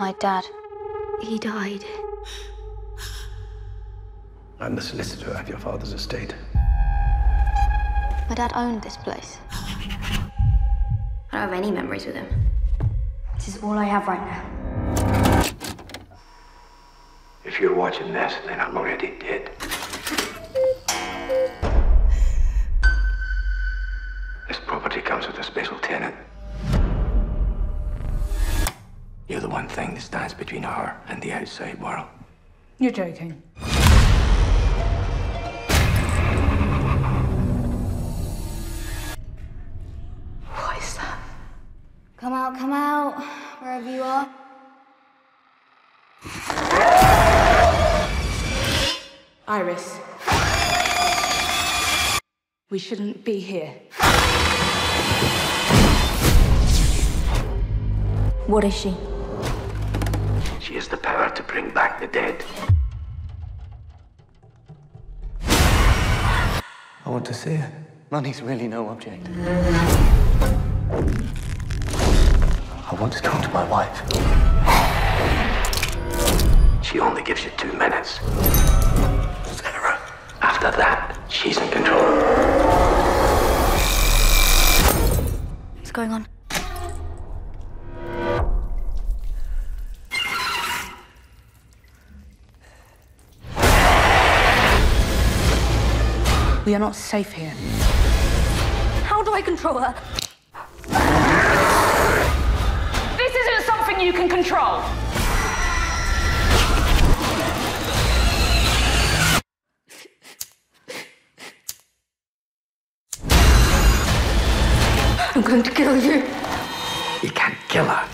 My dad, he died. I'm the solicitor of your father's estate. My dad owned this place. I don't have any memories with him. This is all I have right now. If you're watching this, then I'm already dead. This property comes with a special tenant. You're the one thing that stands between her and the outside world. You're joking. What is that? Come out, wherever you are. Iris. We shouldn't be here. What is she? She has the power to bring back the dead. I want to see her. Money's really no object. I want to talk to my wife. She only gives you 2 minutes. Sarah. After that, she's in control. What's going on? We are not safe here. How do I control her? This isn't something you can control. I'm going to kill you. You can't kill her.